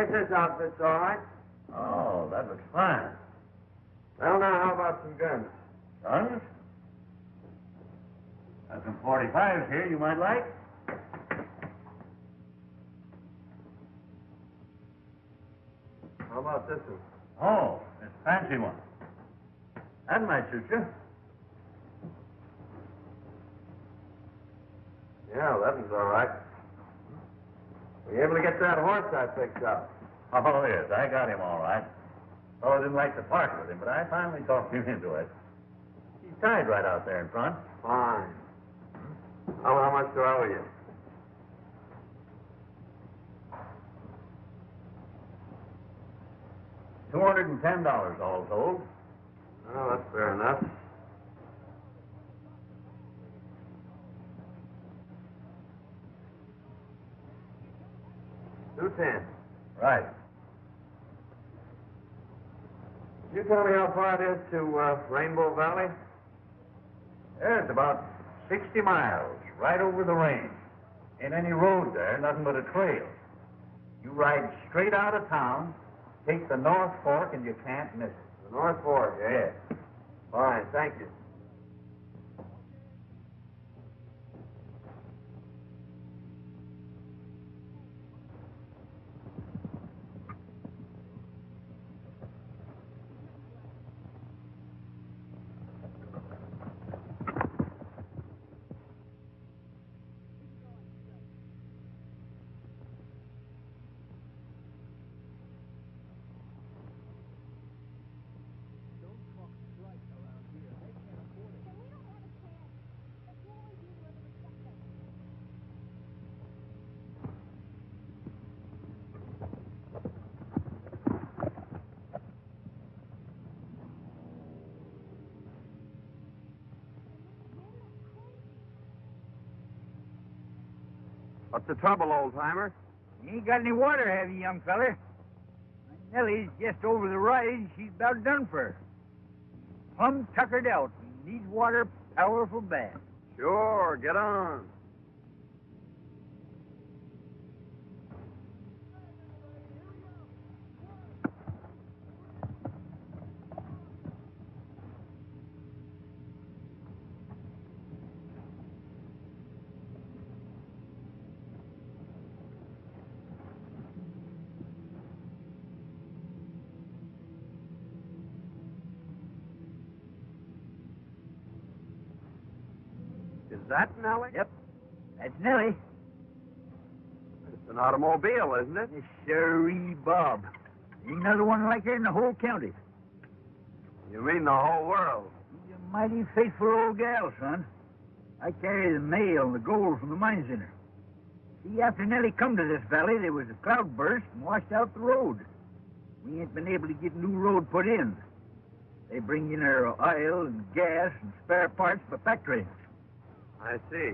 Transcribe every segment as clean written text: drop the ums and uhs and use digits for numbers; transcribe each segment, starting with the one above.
Guess this outfit's all right. Oh, that looks fine. Well, now, how about some guns? Guns? Got some 45s here you might like. How about this one? Oh, this fancy one. That might suit you. Yeah, that one's all right. Were you able to get that horse I picked up? Oh, yes, I got him all right. Oh, I didn't like to part with him, but I finally talked him into it. He's tied right out there in front. Fine. Oh, how much do I owe you? $210 all told. Oh, that's fair enough. $210. Right. Can you tell me how far it is to Rainbow Valley? Yeah, it's about 60 miles, right over the range. Ain't any road there, nothing but a trail. You ride straight out of town, take the North Fork, and you can't miss it. The North Fork, eh? Yeah. Fine, thank you. What's the trouble, old-timer? You ain't got any water, have you, young feller? My Nellie's just over the rise. She's about done for. Plumb tuckered out and needs water powerful bad. Sure, get on. Is that Nellie? Yep, that's Nellie. It's an automobile, isn't it? Miss Sirree Bob. Ain't another one like her in the whole county. You mean the whole world? She's a mighty faithful old gal, son. I carry the mail and the gold from the mines in her. See, after Nellie come to this valley, there was a cloudburst and washed out the road. We ain't been able to get new road put in. They bring in her oil and gas and spare parts for factories. I see.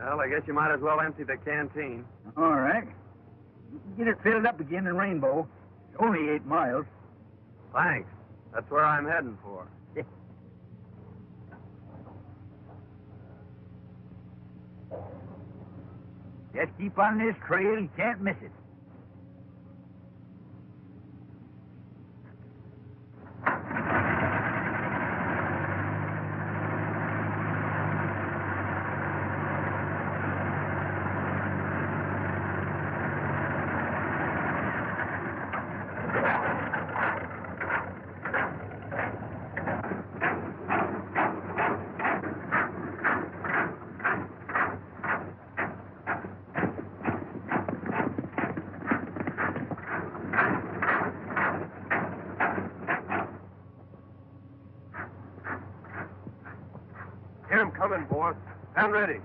Well, I guess you might as well empty the canteen. All right. You can get it filled up again in Rainbow. It's only 8 miles. Thanks. That's where I'm heading for. Just keep on this trail. You can't miss it. Here I'm coming, boss. Stand ready.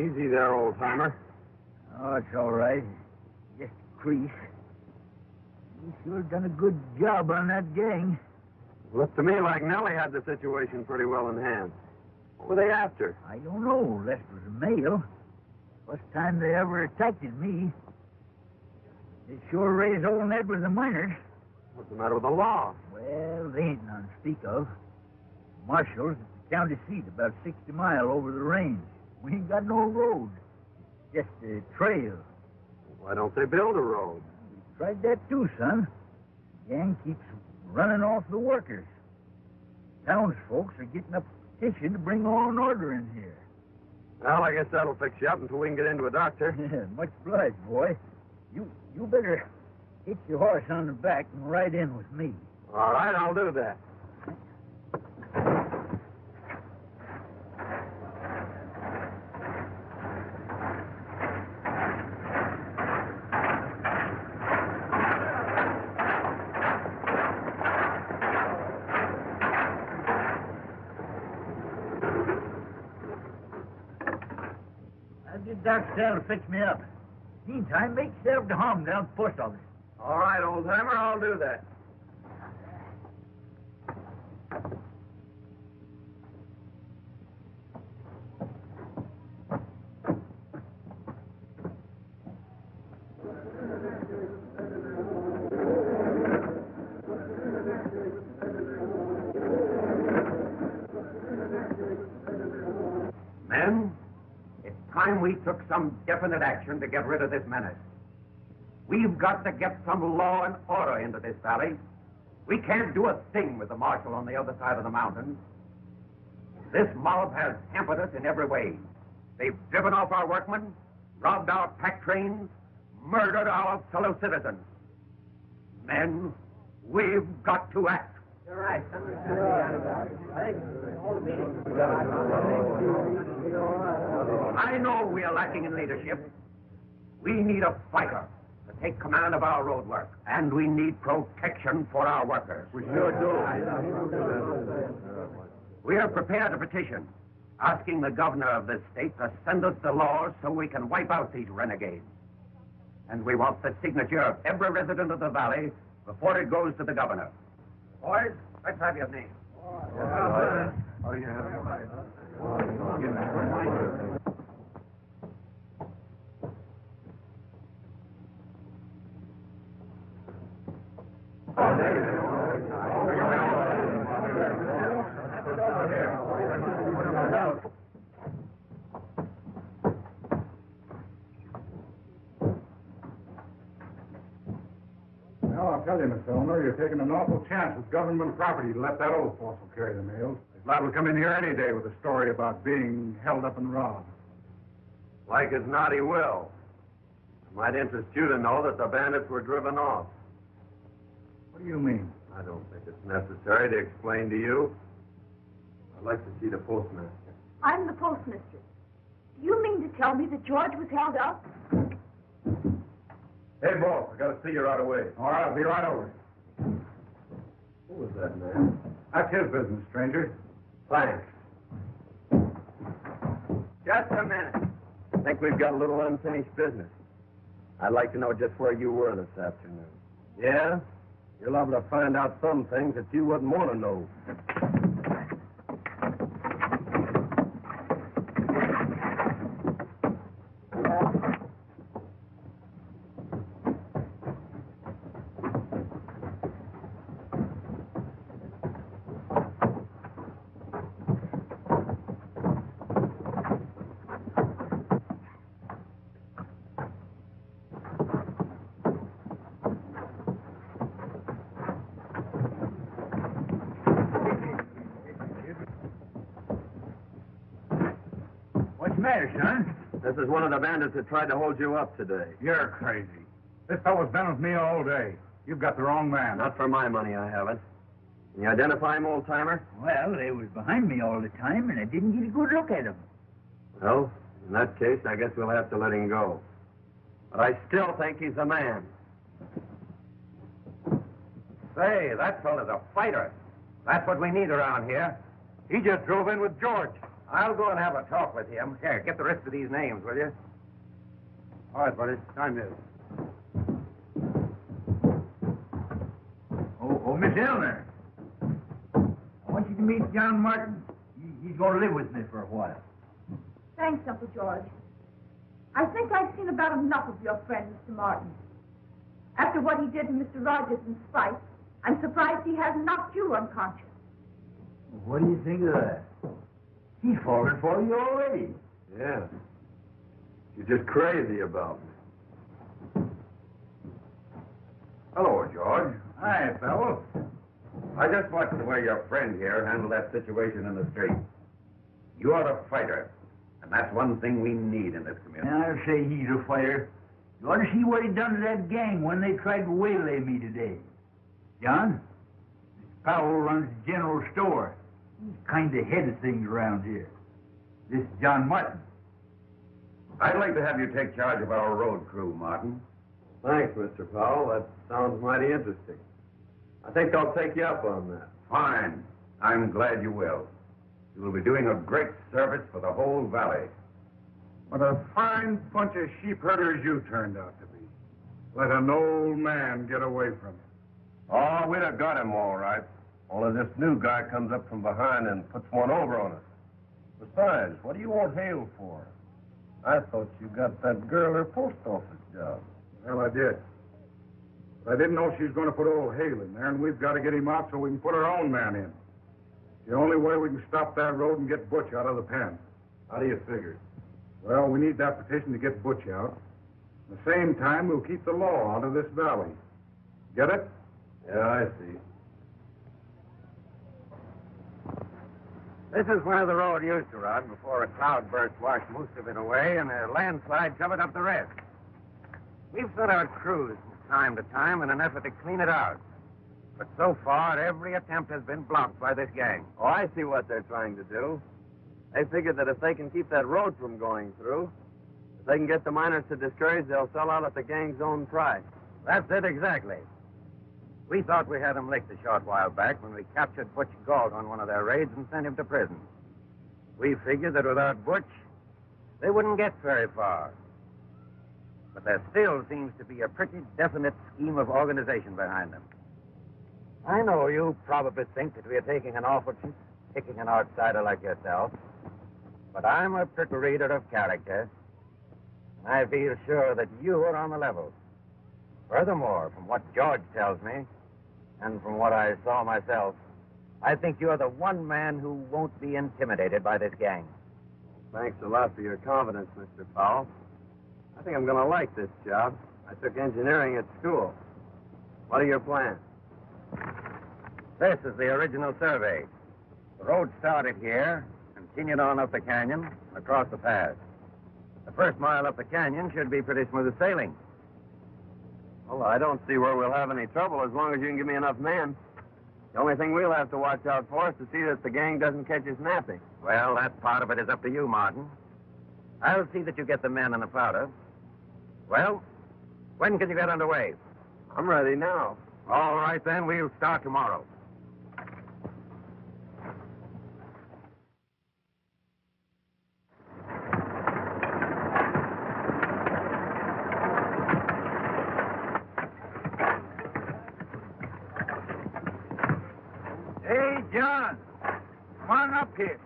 Easy there, old-timer. Oh, it's all right. Just a crease. You sure done a good job on that gang. Looked to me like Nellie had the situation pretty well in hand. What were they after? I don't know. That was a male. First time they ever attacked me. They sure raised old Ned with the miners. What's the matter with the law? Well, they ain't none to speak of. Marshall's at the county seat, about 60 mile over the range. We ain't got no road. Just a trail. Why don't they build a road? We tried that too, son. The gang keeps running off the workers. Townsfolks are getting up a petition to bring law and order in here. Well, I guess that'll fix you up until we can get into a doctor. Much obliged, boy. You better hit your horse on the back and ride in with me. All right, I'll do that. I'll get Doc Sal to fix me up. Meantime, make yourself to home down at the post office. All right, old-timer, I'll do that. Men, it's time we took some definite action to get rid of this menace. We've got to get some law and order into this valley. We can't do a thing with the marshal on the other side of the mountains. This mob has hampered us in every way. They've driven off our workmen, robbed our pack trains, murdered our fellow citizens. Men, we've got to act. You're right. I know we are lacking in leadership. We need a fighter to take command of our road work, and we need protection for our workers. We sure do. We have prepared a petition asking the governor of this state to send us the laws so we can wipe out these renegades. And we want the signature of every resident of the valley before it goes to the governor. Boys, let's have your name. Well, I'll tell you, Mr. Elmer, you're taking an awful chance with government property to let that old fossil carry the mails. This lad will come in here any day with a story about being held up and robbed. Like as not, he will. It might interest you to know that the bandits were driven off. What do you mean? I don't think it's necessary to explain to you. I'd like to see the postmaster. I'm the postmistress. Do you mean to tell me that George was held up? Hey, boss, I gotta see you right away. All right, I'll be right over. Who was that man? That's his business, stranger. Thanks. Just a minute. I think we've got a little unfinished business. I'd like to know just where you were this afternoon. Yeah? You're liable to find out some things that you wouldn't want to know. What's the matter, son? This is one of the bandits that tried to hold you up today. You're crazy. This fellow's been with me all day. You've got the wrong man. Not for my money, I haven't. Can you identify him, old-timer? Well, they was behind me all the time, and I didn't get a good look at them. Well, in that case, I guess we'll have to let him go. But I still think he's a man. Say, that fellow's a fighter. That's what we need around here. He just drove in with George. I'll go and have a talk with him. Here, get the rest of these names, will you? All right, buddy. Time is. Oh, Miss Elmer. I want you to meet John Martin. He's going to live with me for a while. Thanks, Uncle George. I think I've seen about enough of your friend, Mr. Martin. After what he did to Mr. Rogers in spite, I'm surprised he hasn't knocked you unconscious. What do you think of that? He's fallen for you already. Yeah. You're just crazy about me. Hello, George. Hi, fellow. I just watched the way your friend here handled that situation in the street. You're a fighter, and that's one thing we need in this community. I'll say he's a fighter. You ought to see what he done to that gang when they tried to waylay me today. John, this Powell runs the general store. He's kind of head of things around here. This is John Martin. I'd like to have you take charge of our road crew, Martin. Thanks, Mr. Powell. That sounds mighty interesting. I think I'll take you up on that. Fine. I'm glad you will. You will be doing a great service for the whole valley. What a fine bunch of sheep herders you turned out to be. Let an old man get away from you. Oh, we'd have got him all right. Only this new guy comes up from behind and puts one over on us. Besides, what do you want Hale for? I thought you got that girl her post office job. Well, I did. But I didn't know she was going to put old Hale in there, and we've got to get him out so we can put our own man in. The only way we can stop that road and get Butch out of the pen. How do you figure? Well, we need that petition to get Butch out. At the same time, we'll keep the law out of this valley. Get it? Yeah, I see. This is where the road used to run before a cloudburst washed most of it away and a landslide covered up the rest. We've sent out crews from time to time in an effort to clean it out. But so far, every attempt has been blocked by this gang. Oh, I see what they're trying to do. They figure that if they can keep that road from going through, if they can get the miners to discourage, they'll sell out at the gang's own price. That's it exactly. We thought we had him licked a short while back when we captured Butch Galt on one of their raids and sent him to prison. We figured that without Butch, they wouldn't get very far. But there still seems to be a pretty definite scheme of organization behind them. I know you probably think that we are taking an awful chance picking an outsider like yourself, but I'm a pretty reader of character, and I feel sure that you are on the level. Furthermore, from what George tells me, and from what I saw myself, I think you're the one man who won't be intimidated by this gang. Thanks a lot for your confidence, Mr. Powell. I think I'm going to like this job. I took engineering at school. What are your plans? This is the original survey. The road started here, continued on up the canyon, and across the pass. The first mile up the canyon should be pretty smooth sailing. Well, I don't see where we'll have any trouble as long as you can give me enough men. The only thing we'll have to watch out for is to see that the gang doesn't catch us napping. Well, that part of it is up to you, Martin. I'll see that you get the men and the powder. Well, when can you get underway? I'm ready now. All right, then. We'll start tomorrow. Hey, John. Come on up here.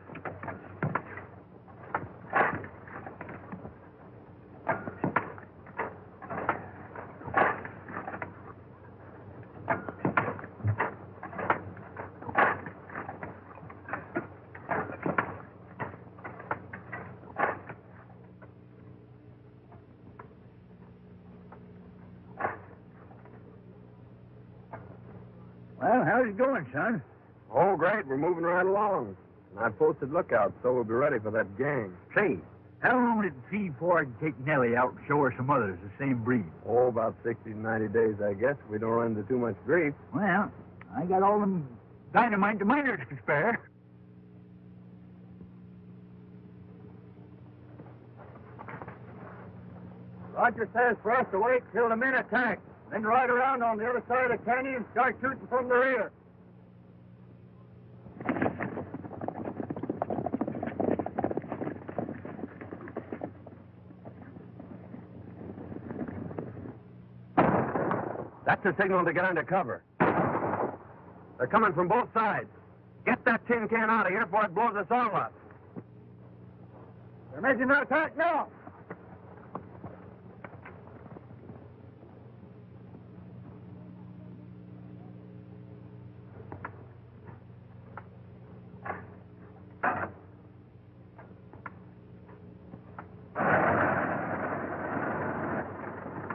Well, how's it going, son? Oh, great. We're moving right along. And I've posted lookouts, so we'll be ready for that gang. Say, how long will it be before I can take Nellie out and show her some others the same breed? Oh, about 60 to 90 days, I guess. We don't run into too much grief. Well, I got all them dynamite the miners can spare. Roger says for us to wait till the men attack, then ride around on the other side of the canyon and start shooting from the rear. That's a signal to get under cover. They're coming from both sides. Get that tin can out of here before it blows us all up. They're making an attack now.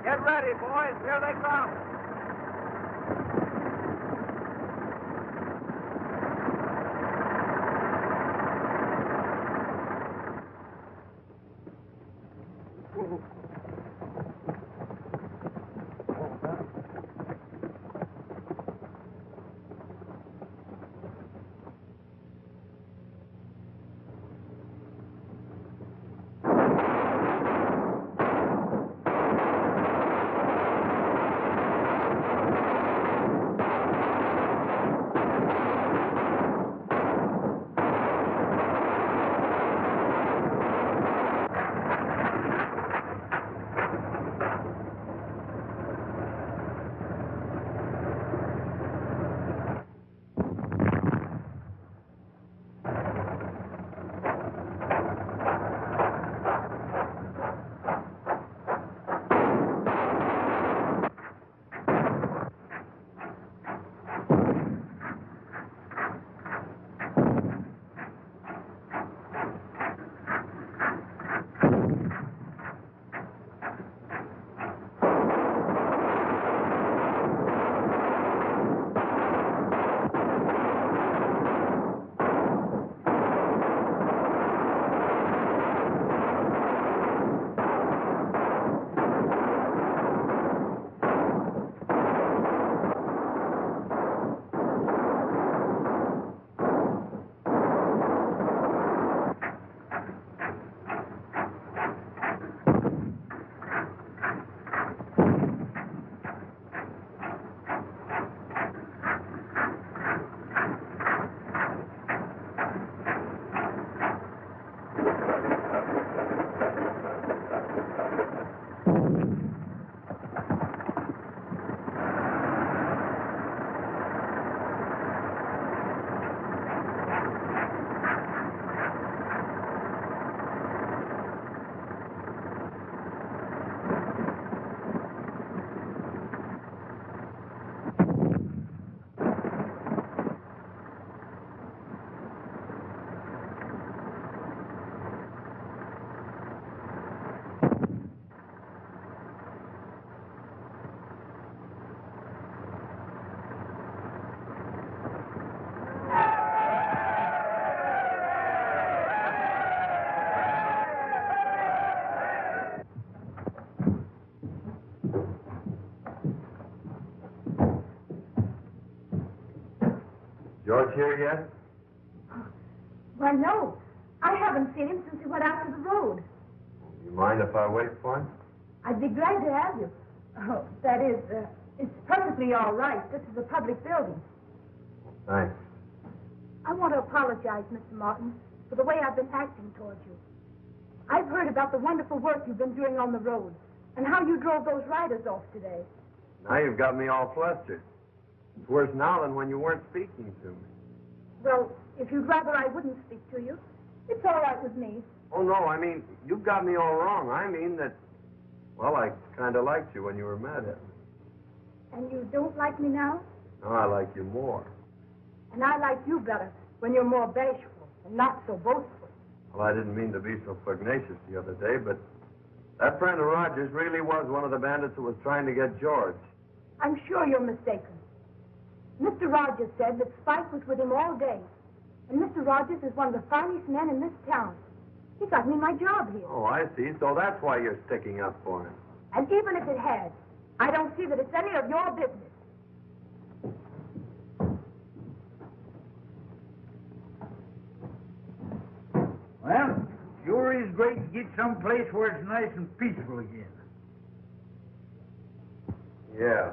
Get ready, boys. Here they come. George here yet? Why, no. I haven't seen him since he went out to the road. You mind if I wait for him? I'd be glad to have you. Oh, that is, it's perfectly all right. This is a public building. Thanks. I want to apologize, Mr. Martin, for the way I've been acting towards you. I've heard about the wonderful work you've been doing on the road and how you drove those riders off today. Now you've got me all flustered. It's worse now than when you weren't speaking to me. Well, if you'd rather I wouldn't speak to you, it's all right with me. Oh, no, I mean, you've got me all wrong. I mean that, well, I kind of liked you when you were mad at me. And you don't like me now? Now I like you more. And I like you better when you're more bashful and not so boastful. Well, I didn't mean to be so pugnacious the other day, but that friend of Rogers really was one of the bandits who was trying to get George. I'm sure you're mistaken. Mr. Rogers said that Spike was with him all day. And Mr. Rogers is one of the finest men in this town. He got me my job here. Oh, I see. So that's why you're sticking up for him. And even if it had, I don't see that it's any of your business. Well, sure is great to get someplace where it's nice and peaceful again. Yeah.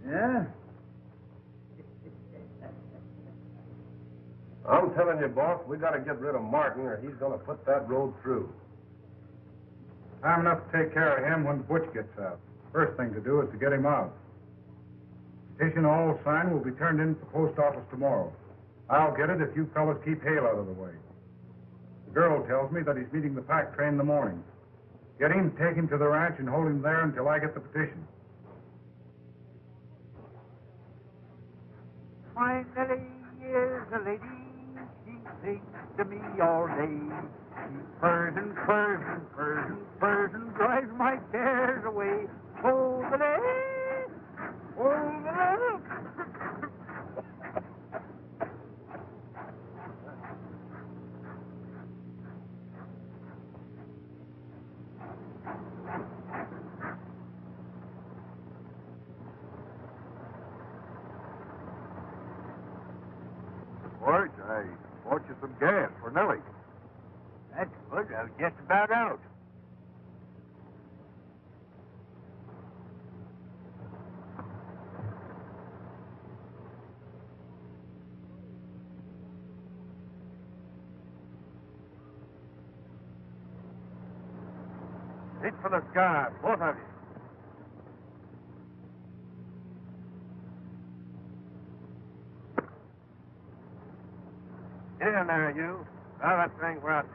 Yeah? I'm telling you, boss, we got to get rid of Martin or he's going to put that road through. Time enough to take care of him when Butch gets out. First thing to do is to get him out. Petition all signed will be turned in at the post office tomorrow. I'll get it if you fellas keep Hale out of the way. The girl tells me that he's meeting the pack train in the morning. Get him, take him to the ranch, and hold him there until I get the petition. My Nellie is a lady, she sings to me all day. She purrs and purrs and purrs and purrs and drives my cares away. Oh, the day, oh, the day. George, I bought you some gas for Nellie. That's good. I was just about out. Hit for the sky, both of you. Get in there, you. Now that thing we're out,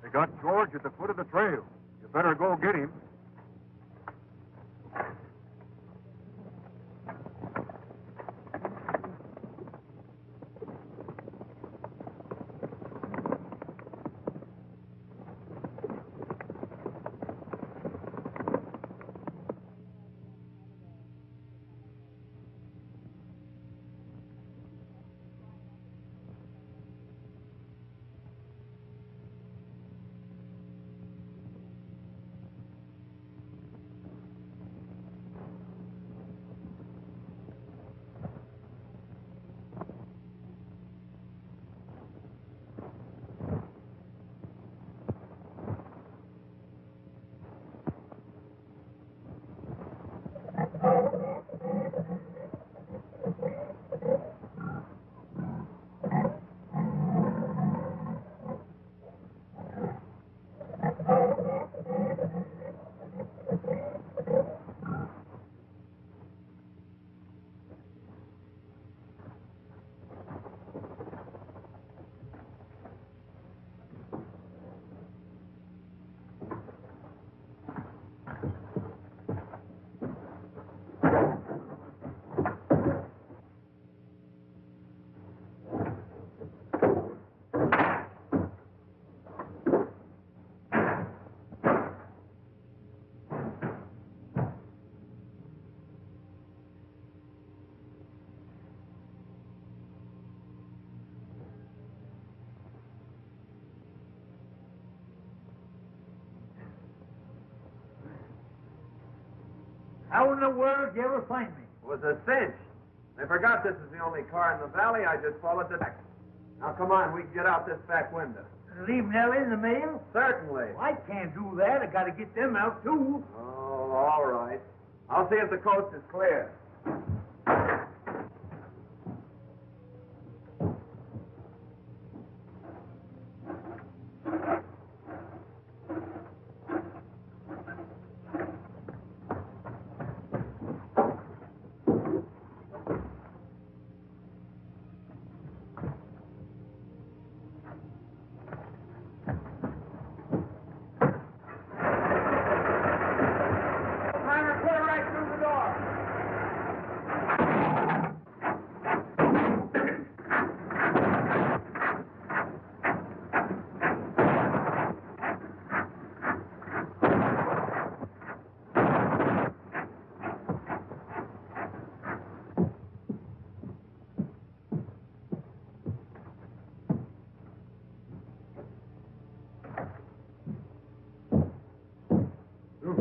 They got George at the foot of the trail. You better go get him. How in the world did you ever find me? It was a cinch. I forgot this is the only car in the valley. I just followed the back. Now, come on. We can get out this back window. Leave Nellie in the mail? Certainly. I can't do that. I got to get them out, too. Oh, all right. I'll see if the coast is clear.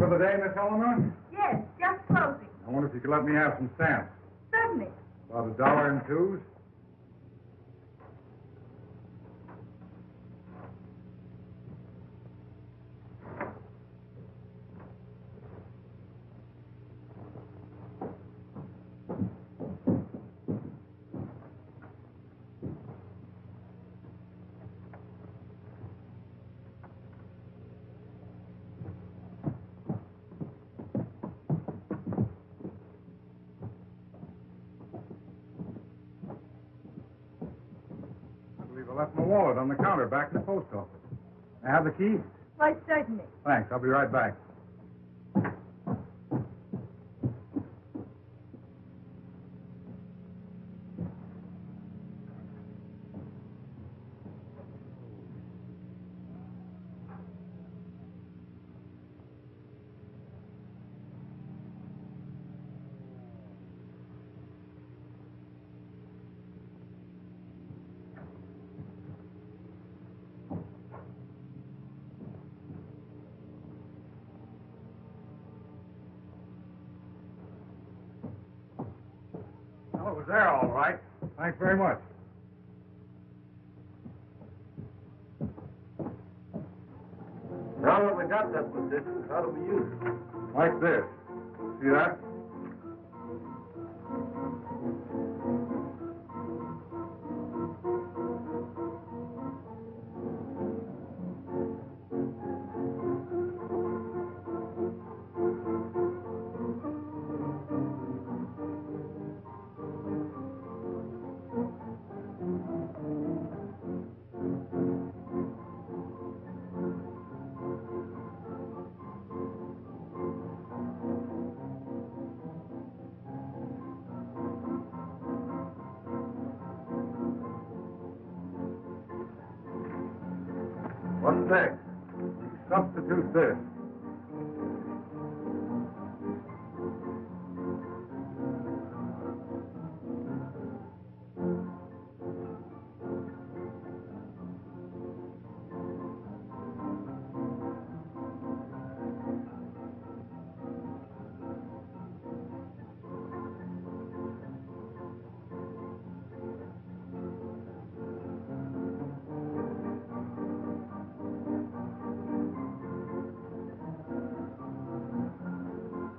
for the day, Miss Eleanor? Yes, just closing. I wonder if you could let me have some stamps. Certainly. About $1 and twos. I left my wallet on the counter back in the post office. I have the key? Why, certainly. Thanks. I'll be right back. Well, it was there all right. Thanks very much. Now that we got that position, how do we use it? Like this. See that? What's next? Substitute this.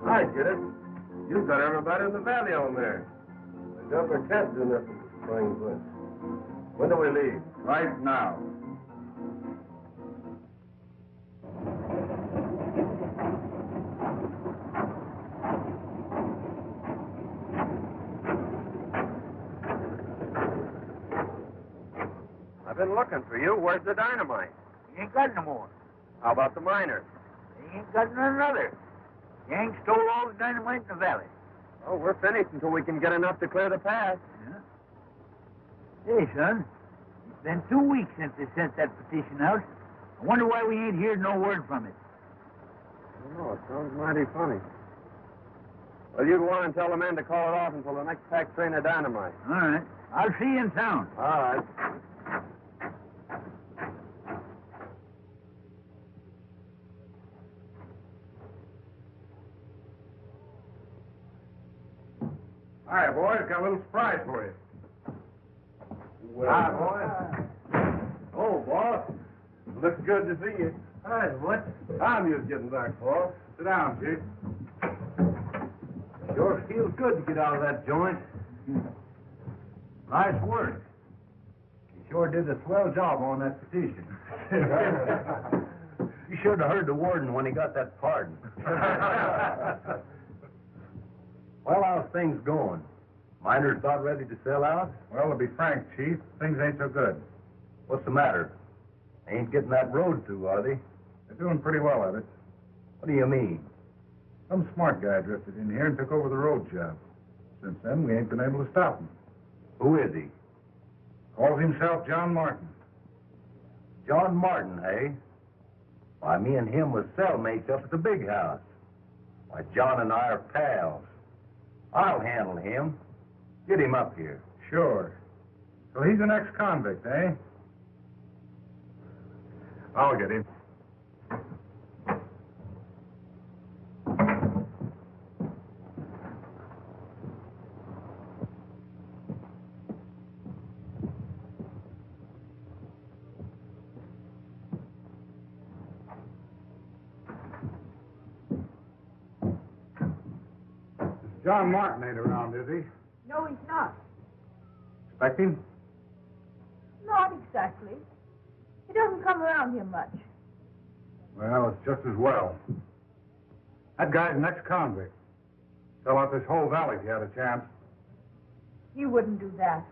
I get it. You've got everybody in the valley on there. The governor can't do nothing to spring Bush. When do we leave? Right now. I've been looking for you. Where's the dynamite? You ain't got no more. How about the miners? They ain't got none other. Gang stole all the dynamite in the valley. Oh, we're finished until we can get enough to clear the pass. Yeah. Hey, son, it's been 2 weeks since they sent that petition out. I wonder why we ain't heard no word from it. I don't know. It sounds mighty funny. Well, you'd want and tell the men to call it off until the next pack train of dynamite. All right. I'll see you in town. All right. Hi, boys. Got a little surprise for you. Well, Hi, boys. Oh, boss. Looks good to see you. Hi, what? I'm just getting back, boss. Sit down, Chief. Sure feels good to get out of that joint. Nice work. You sure did a swell job on that petition. You should have heard the warden when he got that pardon. Well, how's things going? Miners about ready to sell out? Well, to be frank, Chief, things ain't so good. What's the matter? They ain't getting that road through, are they? They're doing pretty well at it. What do you mean? Some smart guy drifted in here and took over the road job. Since then, we ain't been able to stop him. Who is he? Calls himself John Martin. John Martin, hey? Why, me and him was cellmates up at the big house. Why, John and I are pals. I'll handle him. Get him up here. Sure. So he's an ex-convict, eh? I'll get him. John Martin ain't around, is he? No, he's not. Expect him? Not exactly. He doesn't come around here much. Well, it's just as well. That guy's an ex-convict. Sell out this whole valley if you had a chance. He wouldn't do that.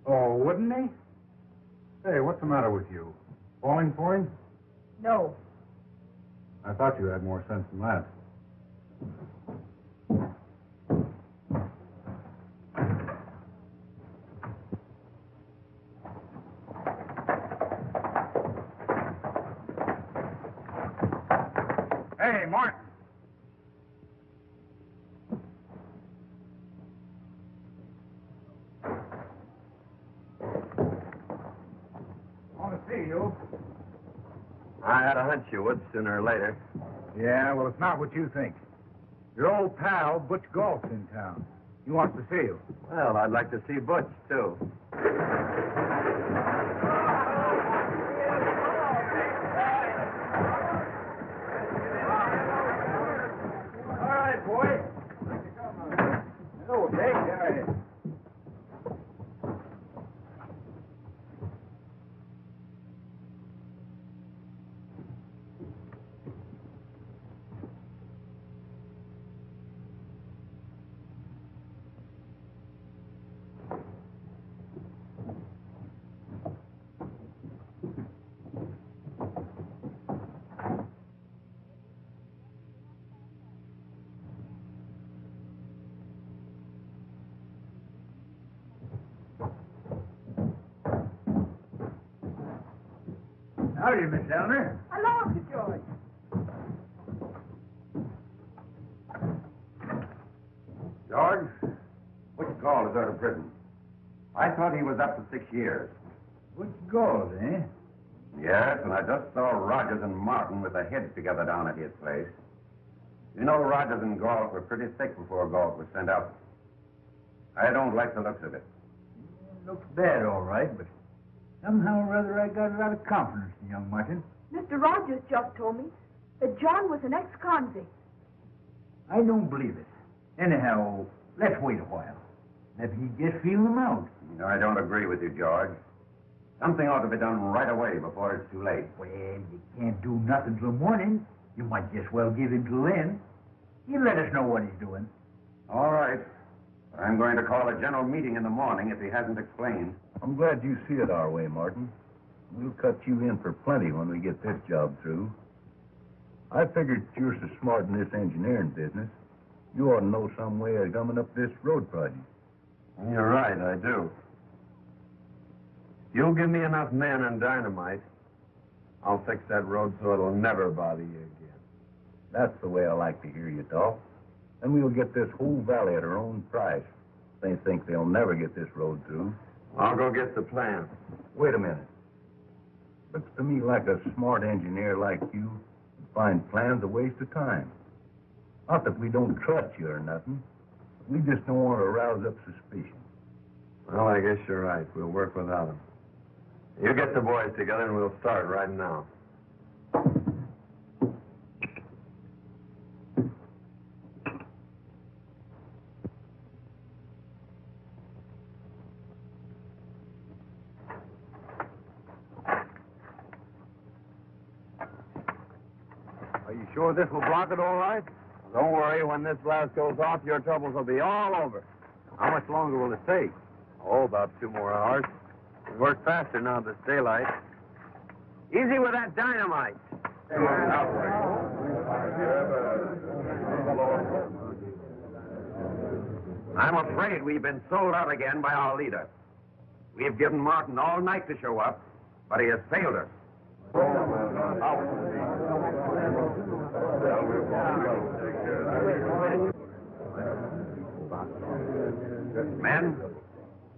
Oh, wouldn't he? Hey, what's the matter with you? Falling for him? No. I thought you had more sense than that. Hey, Martin. Want to see you. I had a hunch you would sooner or later. Yeah, well, it's not what you think. Your old pal, Butch Galt's in town. He wants to see you. Well, I'd like to see Butch, too. All right, boy. Okay, all right. Howdy, Miss Elmer. Hello, Uncle George. George, Butch Galt is out of prison. I thought he was up to 6 years. Butch Galt, eh? Yes, and I just saw Rogers and Martin with their heads together down at his place. You know, Rogers and Galt were pretty thick before Galt was sent out. I don't like the looks of it. Looks bad, all right, but somehow or other I got a lot of confidence in young Martin. Mr. Rogers just told me that John was an ex-convict. I don't believe it. Anyhow, let's wait a while. Maybe he just feel them out. No, I don't agree with you, George. Something ought to be done right away before it's too late. Well, you can't do nothing till morning. You might just well give him till then. He'll let us know what he's doing. All right. I'm going to call a general meeting in the morning if he hasn't explained. I'm glad you see it our way, Martin. We'll cut you in for plenty when we get this job through. I figured you're so smart in this engineering business, you ought to know some way of gumming up this road project. You're right, I do. You'll give me enough men and dynamite, I'll fix that road so it'll never bother you again. That's the way I like to hear you talk. And we'll get this whole valley at our own price. They think they'll never get this road through. I'll go get the plan. Wait a minute. Looks to me like a smart engineer like you would find plans a waste of time. Not that we don't trust you or nothing. We just don't want to rouse up suspicion. Well, I guess you're right. We'll work without them. You get the boys together and we'll start right now. Are you sure this will block it all right? Don't worry, when this blast goes off, your troubles will be all over. How much longer will it take? Oh, about 2 more hours. We work faster now this daylight. Easy with that dynamite. I'm afraid we've been sold out again by our leader. We've given Martin all night to show up, but he has failed us. Men,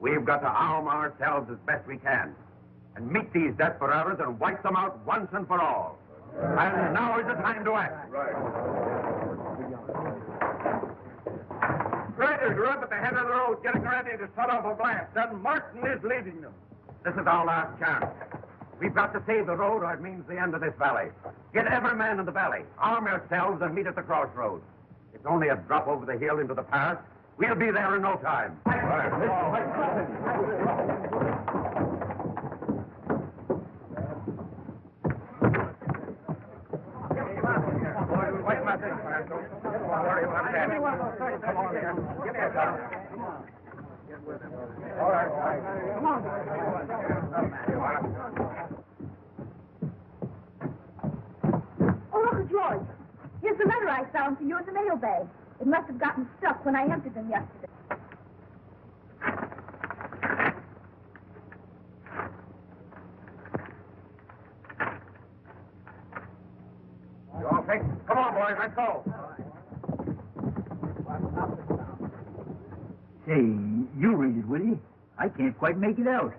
we've got to arm ourselves as best we can and meet these desperados and wipe them out once and for all. And now is the time to act. Riders are up at the head of the road getting ready to set off a blast, and Martin is leading them. This is our last chance. We've got to save the road or it means the end of this valley. Get every man in the valley. Arm yourselves and meet at the crossroads. It's only a drop over the hill into the pass, We'll be there in no time. Oh, Uncle George, here's the letter I found for you in the mail bag. It must have gotten stuck when I emptied them yesterday. You all think? Come on, boys, let's go. Say, you read it, will you? I can't quite make it out.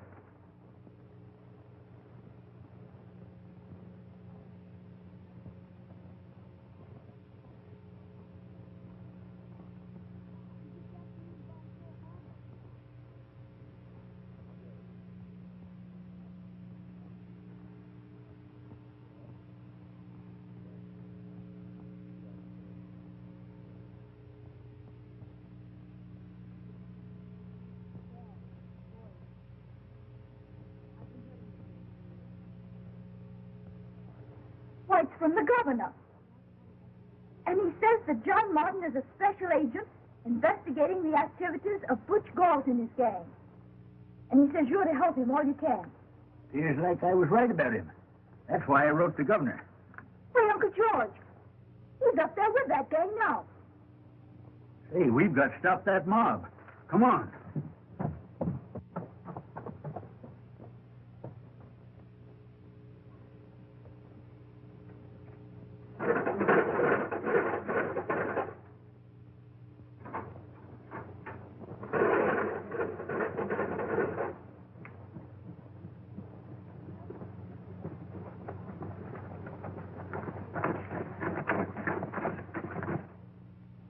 Why, it's from the governor. And he says that John Martin is a special agent investigating the activities of Butch Galt and his gang. And he says you're to help him all you can. Appears like I was right about him. That's why I wrote the governor. Why, Uncle George, he's up there with that gang now. Say, we've got to stop that mob. Come on.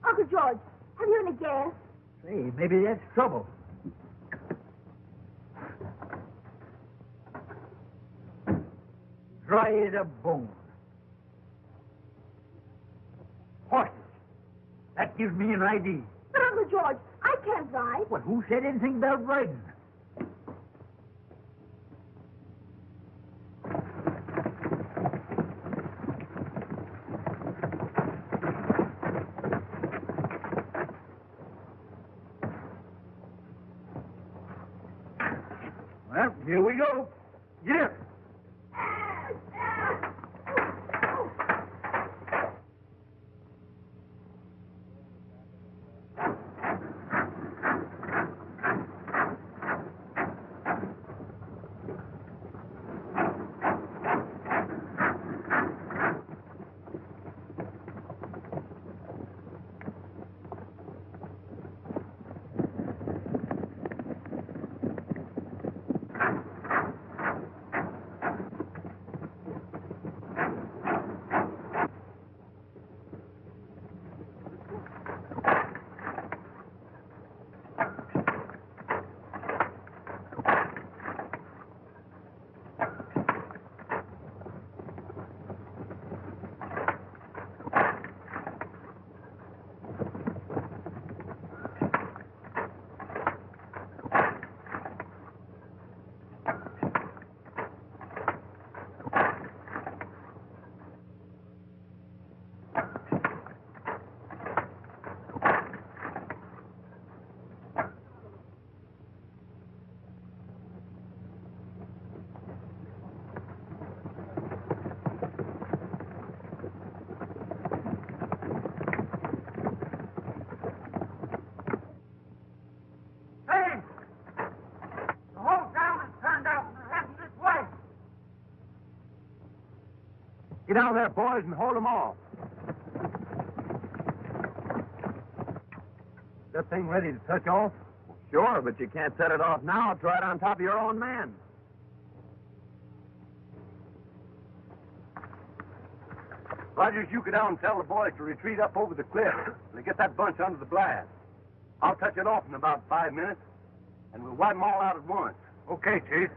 Uncle George, have you any gas? Say, maybe that's trouble. Dry as a bone. Horses. That gives me an idea. But, Uncle George, I can't ride. Well, who said anything about riding? Well, here we go. Get up. Get out there, boys, and hold them off. That thing ready to touch off? Sure, but you can't set it off now. It's right on top of your own man. Rogers, you go down and tell the boys to retreat up over the cliff and get that bunch under the blast. I'll touch it off in about 5 minutes, and we'll wipe them all out at once. Okay, Chief.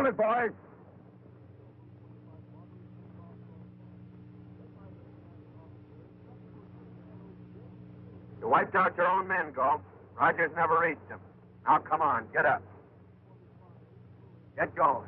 it, boys. You wiped out your own men, Galt. Rogers never reached them. Now, come on, get up. Get going.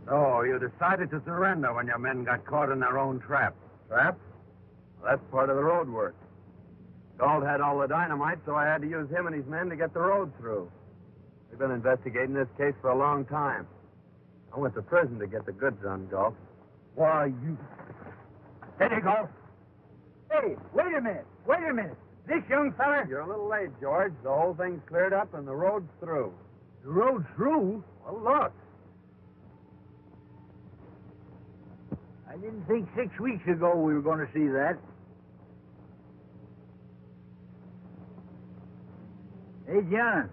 So, you decided to surrender when your men got caught in their own trap. Trap? Well, that's part of the road work. Galt had all the dynamite, so I had to use him and his men to get the road through. We've been investigating this case for a long time. I went to prison to get the goods on Galt. Why, you... Steady, Galt. Hey, wait a minute. This young fella... You're a little late, George. The whole thing's cleared up and the road's through. The road's through? Well, look. I didn't think 6 weeks ago we were going to see that. Hey, John.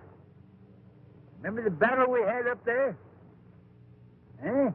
Remember the battle we had up there? Eh?